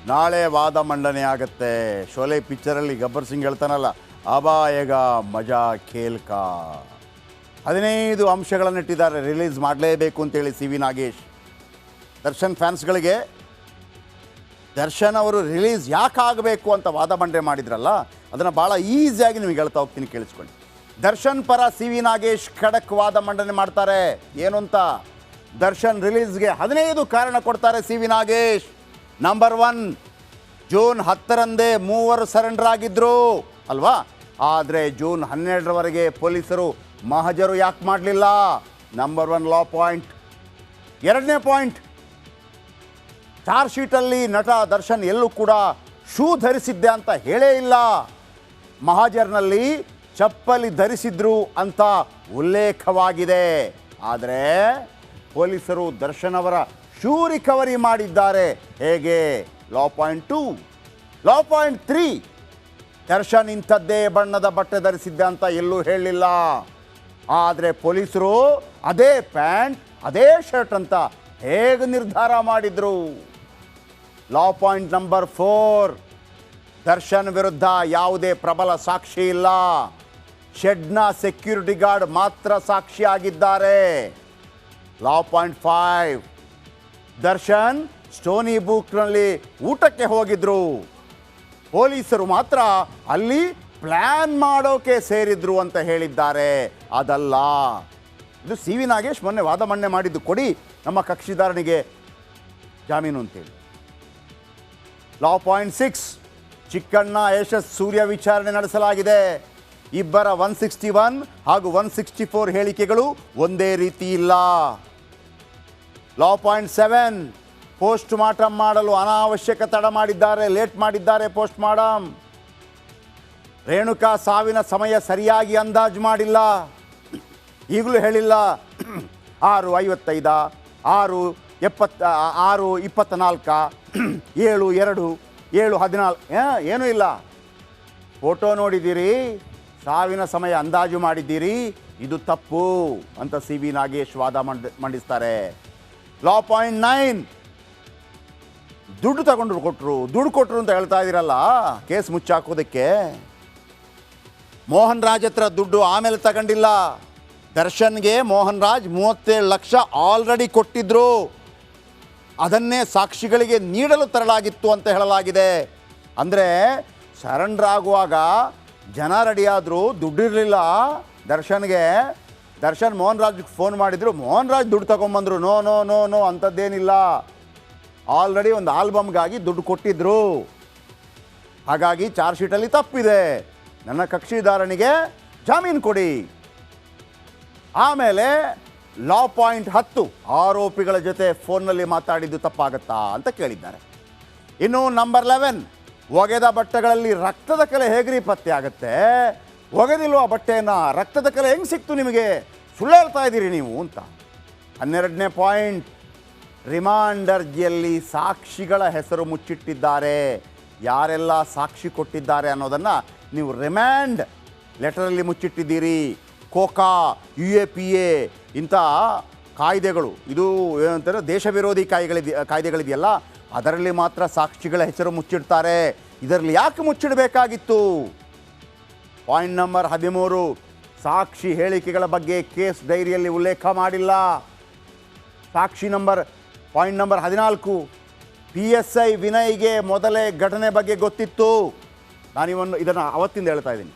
ನಾಳೆ ವಾದ ಮಂಡನೆ ಆಗುತ್ತೆ. ಶೋಲೆ ಪಿಕ್ಚರಲ್ಲಿ ಗಬ್ಬರ್ ಸಿಂಗ್ ಹೇಳ್ತಾನಲ್ಲ, ಅಬಾಯಗ ಮಜಾ ಖೇಲ್ಕಾ. 15 ಅಂಶಗಳನ್ನಿಟ್ಟಿದ್ದಾರೆ, ರಿಲೀಸ್ ಮಾಡಲೇಬೇಕು ಅಂತೇಳಿ ಸಿ ವಿ ನಾಗೇಶ್. ದರ್ಶನ್ ಫ್ಯಾನ್ಸ್ಗಳಿಗೆ ದರ್ಶನ್ ಅವರು ರಿಲೀಸ್ ಯಾಕೆ ಆಗಬೇಕು ಅಂತ ವಾದ ಮಂಡನೆ ಮಾಡಿದ್ರಲ್ಲ, ಅದನ್ನು ಭಾಳ ಈಸಿಯಾಗಿ ನಿಮಗೆ ಹೇಳ್ತಾ ಹೋಗ್ತೀನಿ, ಕೇಳಿಸ್ಕೊಳ್ಳಿ. ದರ್ಶನ್ ಪರ ಸಿ ವಿ ನಾಗೇಶ್ ಖಡಕ್ ವಾದ ಮಂಡನೆ ಮಾಡ್ತಾರೆ. ಏನು ಅಂತ, ದರ್ಶನ್ ರಿಲೀಸ್ಗೆ 15 ಕಾರಣ ಕೊಡ್ತಾರೆ C V Nagesh. Number 1, June 10ರಂದೇ 3 ಸರೆಂಡರ್ ಆಗಿದ್ರು ಅಲ್ವಾ, ಆದರೆ ಜೂನ್ 12ರವರೆಗೆ ಪೊಲೀಸರು ಮಹಜರು ಯಾಕೆ ಮಾಡಲಿಲ್ಲ? Number 1 law point. 2ನೇ ಪಾಯಿಂಟ್, ಚಾರ್ಜ್ ಶೀಟಲ್ಲಿ ನಟ ದರ್ಶನ್ ಎಲ್ಲೂ ಕೂಡ ಶೂ ಧರಿಸಿದ್ದೆ ಅಂತ ಹೇಳೇ ಇಲ್ಲ. ಮಹಾಜರ್ನಲ್ಲಿ ಚಪ್ಪಲಿ ಧರಿಸಿದ್ರು ಅಂತ ಉಲ್ಲೇಖವಾಗಿದೆ. ಆದರೆ ಪೊಲೀಸರು ದರ್ಶನ್ ಅವರ ಶೂ ರಿಕವರಿ ಮಾಡಿದ್ದಾರೆ. ಹೇಗೆ? ಲಾ ಪಾಯಿಂಟ್ 2. ಲಾ ಪಾಯಿಂಟ್ 3, ದರ್ಶನ್ ಇಂಥದ್ದೇ ಬಣ್ಣದ ಬಟ್ಟೆ ಧರಿಸಿದ್ದೆ ಅಂತ ಎಲ್ಲೂ ಹೇಳಲಿಲ್ಲ. ಆದರೆ ಪೊಲೀಸರು ಅದೇ ಪ್ಯಾಂಟ್ ಅದೇ ಶರ್ಟ್ ಅಂತ ಹೇಗೆ ನಿರ್ಧಾರ ಮಾಡಿದ್ರು? ಲಾ ಪಾಯಿಂಟ್ ನಂಬರ್ 4, ದರ್ಶನ್ ವಿರುದ್ಧ ಯಾವುದೇ ಪ್ರಬಲ ಸಾಕ್ಷಿ ಇಲ್ಲ. ಶೆಡ್ನ ಸೆಕ್ಯೂರಿಟಿ ಗಾರ್ಡ್ ಮಾತ್ರ ಸಾಕ್ಷಿಯಾಗಿದ್ದಾರೆ. ಲಾ ಪಾಯಿಂಟ್ 5, ದರ್ಶನ್ ಸ್ಟೋನಿ ಬುಕ್ನಲ್ಲಿ ಊಟಕ್ಕೆ ಹೋಗಿದ್ರು, ಪೊಲೀಸರು ಮಾತ್ರ ಅಲ್ಲಿ ಪ್ಲ್ಯಾನ್ ಮಾಡೋಕೆ ಸೇರಿದ್ರು ಅಂತ ಹೇಳಿದ್ದಾರೆ. ಅದಲ್ಲ, ಇದು ಸಿ ವಿ ನಾಗೇಶ್ ಮೊನ್ನೆ ವಾದ ಮಂಡನೆ ಮಾಡಿದ್ದು. ಕೊಡಿ ನಮ್ಮ ಕಕ್ಷಿದಾರನಿಗೆ ಜಾಮೀನು ಅಂತೇಳಿ. ಲಾ ಪಾಯಿಂಟ್ 6, ಚಿಕ್ಕಣ್ಣ ಯಶಸ್ ಸೂರ್ಯ ವಿಚಾರಣೆ ನಡೆಸಲಾಗಿದೆ. ಇಬ್ಬರ 161 ಹಾಗೂ 164 ಹೇಳಿಕೆಗಳು ಒಂದೇ ರೀತಿ ಇಲ್ಲ. ಲಾ ಪಾಯಿಂಟ್ 7, ಪೋಸ್ಟ್ ಮಾರ್ಟಮ್ ಮಾಡಲು ಅನಾವಶ್ಯಕ ತಡ ಮಾಡಿದ್ದಾರೆ, ಲೇಟ್ ಮಾಡಿದ್ದಾರೆ ಪೋಸ್ಟ್ ಮಾರ್ಟಮ್. ರೇಣುಕಾ ಸಾವಿನ ಸಮಯ ಸರಿಯಾಗಿ ಅಂದಾಜು ಮಾಡಿಲ್ಲ, ಈಗಲೂ ಹೇಳಿಲ್ಲ. 6:55, 6:24, 7:02, 7:14 ಏನೂ ಇಲ್ಲ. ಫೋಟೋ ನೋಡಿದ್ದೀರಿ, ಸಾವಿನ ಸಮಯ ಅಂದಾಜು ಮಾಡಿದ್ದೀರಿ, ಇದು ತಪ್ಪು ಅಂತ ಸಿ ವಿ ನಾಗೇಶ್ ವಾದ ಮಂಡಿಸ್ತಾರೆ. ಲಾ ಪಾಯಿಂಟ್ 9, ದುಡ್ಡು ದುಡ್ಡು ಕೊಟ್ಟರು ಅಂತ ಹೇಳ್ತಾ ಇದ್ದೀರಲ್ಲ, ಕೇಸ್ ಮುಚ್ಚಾಕೋದಕ್ಕೆ. ಮೋಹನ್ ರಾಜ್ ಹತ್ರ ದುಡ್ಡು ಆಮೇಲೆ ತಗೊಂಡಿಲ್ಲ. ದರ್ಶನ್ಗೆ ಮೋಹನ್ ರಾಜ್ 37 ಲಕ್ಷ ಆಲ್ರೆಡಿ ಕೊಟ್ಟಿದ್ರು, ಅದನ್ನೇ ಸಾಕ್ಷಿಗಳಿಗೆ ನೀಡಲು ತರಲಾಗಿತ್ತು ಅಂತ ಹೇಳಲಾಗಿದೆ. ಅಂದರೆ ಸರೆಂಡರ್ ಆಗುವಾಗ ಜನ ರೆಡಿಯಾದರೂ ದುಡ್ಡಿರಲಿಲ್ಲ ದರ್ಶನ್ಗೆ. ದರ್ಶನ್ ಮೋಹನ್ ರಾಜ್ಗೆ ಫೋನ್ ಮಾಡಿದ್ರು, ಮೋಹನ್ ರಾಜ್ ದುಡ್ಡು ತಗೊಂಬಂದರು. ನೋ ನೋ ನೋ ನೋ ಅಂಥದ್ದೇನಿಲ್ಲ, ಆಲ್ರೆಡಿ ಒಂದು ಆಲ್ಬಮ್ಗಾಗಿ ದುಡ್ಡು ಕೊಟ್ಟಿದ್ರು. ಹಾಗಾಗಿ ಚಾರ್ಜ್ ಶೀಟಲ್ಲಿ ತಪ್ಪಿದೆ, ನನ್ನ ಕಕ್ಷಿದಾರನಿಗೆ ಜಾಮೀನು ಕೊಡಿ. ಆಮೇಲೆ ಲಾ ಪಾಯಿಂಟ್ 10, ಆರೋಪಿಗಳ ಜೊತೆ ಫೋನ್ನಲ್ಲಿ ಮಾತಾಡಿದ್ದು ತಪ್ಪಾಗತ್ತಾ ಅಂತ ಕೇಳಿದ್ದಾರೆ. ಇನ್ನು ನಂಬರ್ 11, ಒಗೆದ ಬಟ್ಟೆಗಳಲ್ಲಿ ರಕ್ತದ ಕಲೆ ಹೇಗ್ರಿ ಪತ್ತೆ ಆಗುತ್ತೆ? ಒಗೆದಿಲ್ವ ಬಟ್ಟೆಯನ್ನು, ರಕ್ತದ ಕಲೆ ಹೆಂಗೆ ಸಿಕ್ತು ನಿಮಗೆ? ಸುಳ್ಳು ಹೇಳ್ತಾ ಇದ್ದೀರಿ ನೀವು ಅಂತ. 12ನೇ ಪಾಯಿಂಟ್, ರಿಮಾಂಡ್ ಅರ್ಜಿಯಲ್ಲಿ ಸಾಕ್ಷಿಗಳ ಹೆಸರು ಮುಚ್ಚಿಟ್ಟಿದ್ದಾರೆ. ಯಾರೆಲ್ಲ ಸಾಕ್ಷಿ ಕೊಟ್ಟಿದ್ದಾರೆ ಅನ್ನೋದನ್ನು ನೀವು ರಿಮ್ಯಾಂಡ್ ಲೆಟರಲ್ಲಿ ಮುಚ್ಚಿಟ್ಟಿದ್ದೀರಿ. ಕೋಕಾ, UAPA ಇಂಥ ಕಾಯ್ದೆಗಳು, ಇದು ಏನಂತಾರೆ ದೇಶ ವಿರೋಧಿ ಕಾಯ್ದೆಗಳಿದೆಯಲ್ಲ, ಅದರಲ್ಲಿ ಮಾತ್ರ ಸಾಕ್ಷಿಗಳ ಹೆಸರು ಮುಚ್ಚಿಡ್ತಾರೆ. ಇದರಲ್ಲಿ ಯಾಕೆ ಮುಚ್ಚಿಡಬೇಕಾಗಿತ್ತು? ಪಾಯಿಂಟ್ ನಂಬರ್ 13, ಸಾಕ್ಷಿ ಹೇಳಿಕೆಗಳ ಬಗ್ಗೆ ಕೇಸ್ ಡೈರಿಯಲ್ಲಿ ಉಲ್ಲೇಖ ಮಾಡಿಲ್ಲ. ಪಾಯಿಂಟ್ ನಂಬರ್ 14, PSI ವಿನಯ್ಗೆ ಮೊದಲೇ ಘಟನೆ ಬಗ್ಗೆ ಗೊತ್ತಿತ್ತು. ಇದನ್ನು ಅವತ್ತಿಂದ ಹೇಳ್ತಾ ಇದ್ದೀನಿ.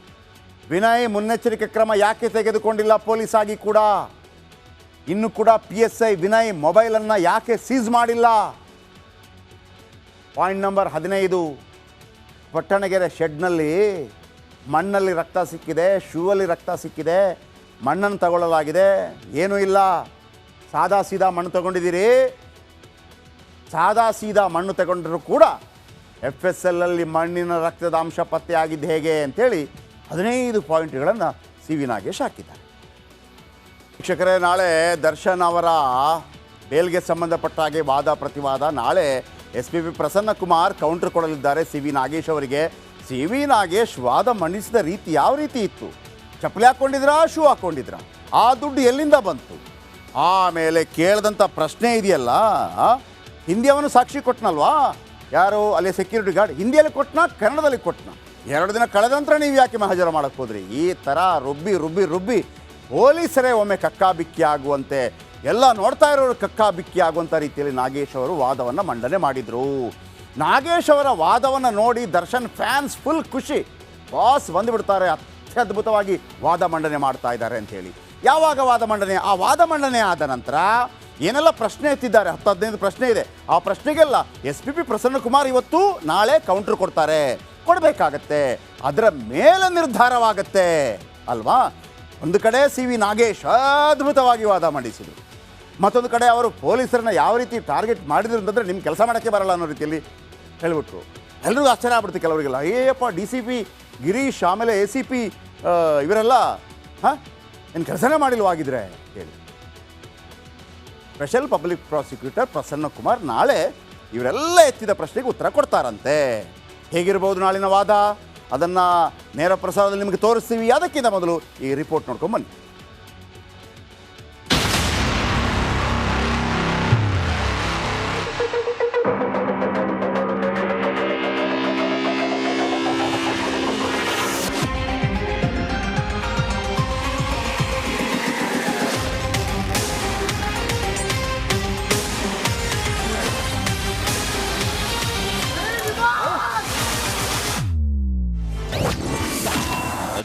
ವಿನಯ್ ಮುನ್ನೆಚ್ಚರಿಕೆ ಕ್ರಮ ಯಾಕೆ ತೆಗೆದುಕೊಂಡಿಲ್ಲ ಪೊಲೀಸ್ ಆಗಿ ಕೂಡ? ಇನ್ನು ಕೂಡ PSI ವಿನಯ್ ಮೊಬೈಲನ್ನು ಯಾಕೆ ಸೀಸ್ ಮಾಡಿಲ್ಲ? ಪಾಯಿಂಟ್ ನಂಬರ್ 15, ಪಟ್ಟಣಗೆರೆ ಶೆಡ್ನಲ್ಲಿ ಮಣ್ಣಲ್ಲಿ ರಕ್ತ ಸಿಕ್ಕಿದೆ, ಶೂವಲ್ಲಿ ರಕ್ತ ಸಿಕ್ಕಿದೆ, ಮಣ್ಣನ್ನು ತಗೊಳ್ಳಲಾಗಿದೆ. ಏನೂ ಇಲ್ಲ, ಸಾದಾ ಸೀದಾ ಮಣ್ಣು ತಗೊಂಡಿದ್ದೀರಿ. ಸಾದಾ ಸೀದಾ ಮಣ್ಣು ತಗೊಂಡ್ರೂ ಕೂಡ FSLಲ್ಲಿ ಮಣ್ಣಿನ ರಕ್ತದ ಅಂಶ ಪತ್ತೆ ಆಗಿದ್ದು ಹೇಗೆ ಅಂತೇಳಿ 15 ಪಾಯಿಂಟ್ಗಳನ್ನು ಸಿ ವಿ ನಾಗೇಶ್ ಹಾಕಿದ್ದಾರೆ. ಶಿಕ್ಷಕರೇ, ನಾಳೆ ದರ್ಶನ್ ಅವರ ಬೇಲ್ಗೆ ಸಂಬಂಧಪಟ್ಟ ಹಾಗೆ ವಾದ ಪ್ರತಿವಾದ. ನಾಳೆ SPP ಪ್ರಸನ್ನ ಕುಮಾರ್ ಕೌಂಟರ್ ಕೊಡಲಿದ್ದಾರೆ ಸಿ ವಿ ನಾಗೇಶ್ ಅವರಿಗೆ. ಸಿ ವಿ ನಾಗೇಶ್ ವಾದ ಮಂಡಿಸಿದ ರೀತಿ ಯಾವ ರೀತಿ ಇತ್ತು? ಚಪ್ಪಲಿ ಹಾಕ್ಕೊಂಡಿದ್ರಾ, ಶೂ ಹಾಕ್ಕೊಂಡಿದ್ರಾ? ಆ ದುಡ್ಡು ಎಲ್ಲಿಂದ ಬಂತು? ಆಮೇಲೆ ಕೇಳಿದಂಥ ಪ್ರಶ್ನೆ ಇದೆಯಲ್ಲ, ಹಿಂದಿ ಅವನು ಸಾಕ್ಷಿ ಕೊಟ್ಟನಲ್ವಾ, ಯಾರು ಅಲ್ಲಿ ಸೆಕ್ಯೂರಿಟಿ ಗಾರ್ಡ್ ಹಿಂದಿಯಲ್ಲಿ ಕೊಟ್ಟನ ಕನ್ನಡದಲ್ಲಿ ಕೊಟ್ಟನ 2 ದಿನ ಕಳೆದ ನಂತರ ನೀವು ಯಾಕೆ ಮಹಾಜರು ಮಾಡೋಕ್ಕೆ ಹೋದ್ರಿ? ಈ ಥರ ರುಬ್ಬಿ ಪೊಲೀಸರೇ ಒಮ್ಮೆ ಕಕ್ಕಾಬಿಕ್ಕಿ ಆಗುವಂತೆ, ಎಲ್ಲ ನೋಡ್ತಾ ಇರೋರು ಕಕ್ಕಾಬಿಕ್ಕಿ ಆಗುವಂಥ ರೀತಿಯಲ್ಲಿ ನಾಗೇಶ್ ಅವರು ವಾದವನ್ನು ಮಂಡನೆ ಮಾಡಿದರು. ನಾಗೇಶ್ ಅವರ ವಾದವನ್ನು ನೋಡಿ ದರ್ಶನ್ ಫ್ಯಾನ್ಸ್ ಫುಲ್ ಖುಷಿ, ಬಾಸ್ ಬಂದುಬಿಡ್ತಾರೆ, ಅತ್ಯದ್ಭುತವಾಗಿ ವಾದ ಮಂಡನೆ ಮಾಡ್ತಾ ಇದ್ದಾರೆ ಅಂಥೇಳಿ. ಯಾವಾಗ ವಾದ ಮಂಡನೆ? ಆ ವಾದ ಮಂಡನೆ ಆದ ನಂತರ ಏನೆಲ್ಲ ಪ್ರಶ್ನೆ ಎತ್ತಿದ್ದಾರೆ, 10-15 ಪ್ರಶ್ನೆ ಇದೆ. ಆ ಪ್ರಶ್ನೆಗೆಲ್ಲ SPP ಪ್ರಸನ್ನಕುಮಾರ್ ಇವತ್ತು ನಾಳೆ ಕೌಂಟ್ರ್ ಕೊಡಬೇಕಾಗತ್ತೆ. ಅದರ ಮೇಲೆ ನಿರ್ಧಾರವಾಗತ್ತೆ ಅಲ್ವಾ? ಒಂದು ಕಡೆ CV ನಾಗೇಶ್ ಅದ್ಭುತವಾಗಿ ವಾದ ಮಂಡಿಸಿದರು, ಮತ್ತೊಂದು ಕಡೆ ಅವರು ಪೊಲೀಸರನ್ನ ಯಾವ ರೀತಿ ಟಾರ್ಗೆಟ್ ಮಾಡಿದ್ರು ಅಂತಂದರೆ ನಿಮ್ಮ ಕೆಲಸ ಮಾಡೋಕ್ಕೆ ಬರಲ್ಲ ಅನ್ನೋ ರೀತಿಯಲ್ಲಿ ಹೇಳಿಬಿಟ್ರು. ಎಲ್ರಿಗೂ ಆಶ್ಚರ್ಯ ಆಗ್ಬಿಡ್ತು ಕೆಲವರಿಗೆಲ್ಲ. ಅಯ್ಯಪ್ಪ DCP ಗಿರೀಶ್ ಆಮೇಲೆ ACP ಇವರೆಲ್ಲ ಏನು ಕೆಲಸನೇ ಮಾಡಿಲ್ವಾಗಿದ್ರೆ ಹೇಳಿ. ಸ್ಪೆಷಲ್ ಪಬ್ಲಿಕ್ ಪ್ರಾಸಿಕ್ಯೂಟರ್ ಪ್ರಸನ್ನಕುಮಾರ್ ನಾಳೆ ಇವರೆಲ್ಲ ಎತ್ತಿದ ಪ್ರಶ್ನೆಗೆ ಉತ್ತರ ಕೊಡ್ತಾರಂತೆ. ಹೇಗಿರ್ಬೋದು ನಾಳಿನ ವಾದ, ಅದನ್ನು ನೇರ ಪ್ರಸಾರದಲ್ಲಿ ನಿಮಗೆ ತೋರಿಸ್ತೀವಿ. ಅದಕ್ಕಿಂತ ಮೊದಲು ಈ ರಿಪೋರ್ಟ್ ನೋಡ್ಕೊಂಬನ್ನಿ.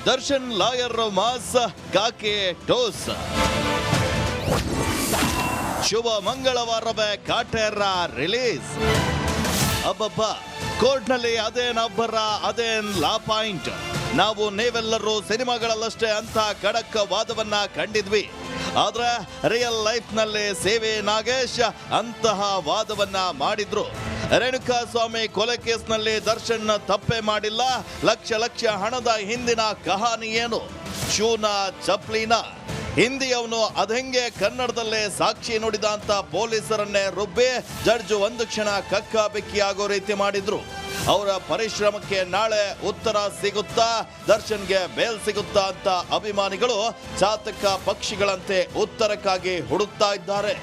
ದರ್ಶನ್ ಲಾಯರ್ ಮಾಸ್ ಕಾಕೆ ಟೋಸ್. ಶುಭ ಮಂಗಳವಾರವೇ ಕಾಟೇರ ರಿಲೀಸ್. ಅಬ್ಬಬ್ಬ, ಕೋರ್ಟ್ನಲ್ಲಿ ಅದೇನ್ ಅಬ್ಬರ, ಅದೇನ್ ಲಾ ಪಾಯಿಂಟ್. ನಾವು ನೀವೆಲ್ಲರೂ ಸಿನಿಮಾಗಳಲ್ಲಷ್ಟೇ ಅಂತ ಖಡಕ್ ವಾದವನ್ನ ಕಂಡಿದ್ವಿ. ಆದ್ರೆ ರಿಯಲ್ ಲೈಫ್ ನಲ್ಲಿ CV ನಾಗೇಶ್ ಅಂತಹ ವಾದವನ್ನ ಮಾಡಿದ್ರು. ರೇಣುಕಾ ಸ್ವಾಮಿ ಕೊಲೆ ಕೇಸ್ನಲ್ಲಿ ದರ್ಶನ್ ತಪ್ಪೇ ಮಾಡಿಲ್ಲ. ಲಕ್ಷ ಹಣದ ಹಿಂದಿನ ಕಹಾನಿ ಏನು? ಶೂನ ಚಪ್ಲಿನ ಹಿಂದಿಯವನು ಅದೆಂಗೆ ಕನ್ನಡದಲ್ಲೇ ಸಾಕ್ಷಿ ನುಡಿದ ಅಂತ ಪೊಲೀಸರನ್ನೇ ರುಬ್ಬಿ ಜಡ್ಜ್ ಒಂದು ಕ್ಷಣ ಕಕ್ಕಾಬಿಕ್ಕಿ ಆಗೋ ರೀತಿ ಮಾಡಿದ್ರು. ಅವರ ಪರಿಶ್ರಮಕ್ಕೆ ನಾಳೆ ಉತ್ತರ ಸಿಗುತ್ತಾ, ದರ್ಶನ್ಗೆ ಬೇಲ್ ಸಿಗುತ್ತಾ ಅಂತ ಅಭಿಮಾನಿಗಳು ಚಾತಕ ಪಕ್ಷಿಗಳಂತೆ ಉತ್ತರಕ್ಕಾಗಿ ಹುಡುಕ್ತಾ ಇದ್ದಾರೆ.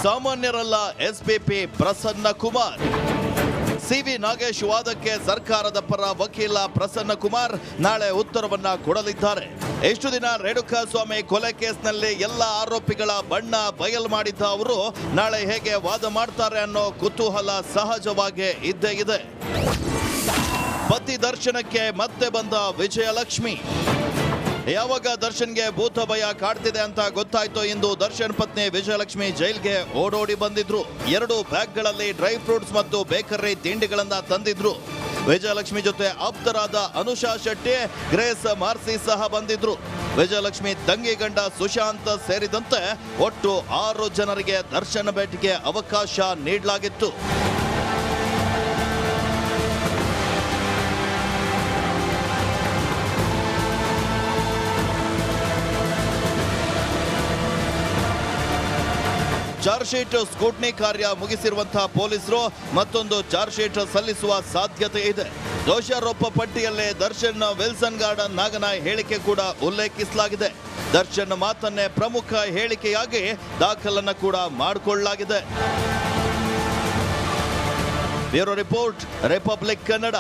ಸಾಮಾನ್ಯರಲ್ಲ SPP ಪ್ರಸನ್ನಕುಮಾರ್. CV ನಾಗೇಶ್ ವಾದಕ್ಕೆ ಸರ್ಕಾರದ ಪರ ವಕೀಲ ಪ್ರಸನ್ನಕುಮಾರ್ ನಾಳೆ ಉತ್ತರವನ್ನ ಕೊಡಲಿದ್ದಾರೆ. ಎಷ್ಟು ದಿನ ರೇಣುಕಾ ಸ್ವಾಮಿ ಕೊಲೆ ಕೇಸ್ನಲ್ಲಿ ಎಲ್ಲ ಆರೋಪಿಗಳ ಬಣ್ಣ ಬಯಲು ಮಾಡಿದ್ದ ಅವರು ನಾಳೆ ಹೇಗೆ ವಾದ ಮಾಡ್ತಾರೆ ಅನ್ನೋ ಕುತೂಹಲ ಸಹಜವಾಗಿ ಇದ್ದೇ ಇದೆ. ಪತಿ ದರ್ಶನಕ್ಕೆ ಮತ್ತೆ ಬಂದ ವಿಜಯಲಕ್ಷ್ಮಿ. ಯಾವಾಗ ದರ್ಶನ್ಗೆ ಭೂತ ಭಯ ಕಾಡ್ತಿದೆ ಅಂತ ಗೊತ್ತಾಯ್ತು ಎಂದು ದರ್ಶನ್ ಪತ್ನಿ ವಿಜಯಲಕ್ಷ್ಮಿ ಜೈಲ್ಗೆ ಓಡೋಡಿ ಬಂದಿದ್ರು. 2 ಬ್ಯಾಗ್ಗಳಲ್ಲಿ ಡ್ರೈ ಫ್ರೂಟ್ಸ್ ಮತ್ತು ಬೇಕರಿ ತಿಂಡಿಗಳನ್ನ ತಂದಿದ್ರು. ವಿಜಯಲಕ್ಷ್ಮಿ ಜೊತೆ ಆಪ್ತರಾದ ಅನುಷಾ ಶೆಟ್ಟಿ, ಗ್ರೇಸ್ ಮಾರ್ಸಿ ಸಹ ಬಂದಿದ್ರು. ವಿಜಯಲಕ್ಷ್ಮಿ ತಂಗಿ ಗಂಡ ಸುಶಾಂತ್ ಸೇರಿದಂತೆ ಒಟ್ಟು 6 ಜನರಿಗೆ ದರ್ಶನ್ ಭೇಟಿಗೆ ಅವಕಾಶ ನೀಡಲಾಗಿತ್ತು. ಚಾರ್ಜ್ ಶೀಟ್ ಸ್ಕೂಟ್ನಿ ಕಾರ್ಯ ಮುಗಿಸಿರುವಂತಹ ಪೊಲೀಸರು ಮತ್ತೊಂದು ಚಾರ್ಜ್ ಶೀಟ್ ಸಲ್ಲಿಸುವ ಸಾಧ್ಯತೆ ಇದೆ. ದೋಷಾರೋಪ ಪಟ್ಟಿಯಲ್ಲೇ ದರ್ಶನ್ ವಿಲ್ಸನ್ ಗಾರ್ಡನ್ ನಾಗನಾಯ್ ಹೇಳಿಕೆ ಕೂಡ ಉಲ್ಲೇಖಿಸಲಾಗಿದೆ. ದರ್ಶನ್ ಮಾತನ್ನೇ ಪ್ರಮುಖ ಹೇಳಿಕೆಯಾಗಿ ದಾಖಲನ್ನು ಕೂಡ ಮಾಡಿಕೊಳ್ಳಲಾಗಿದೆ. Bureau report, republic Kannada.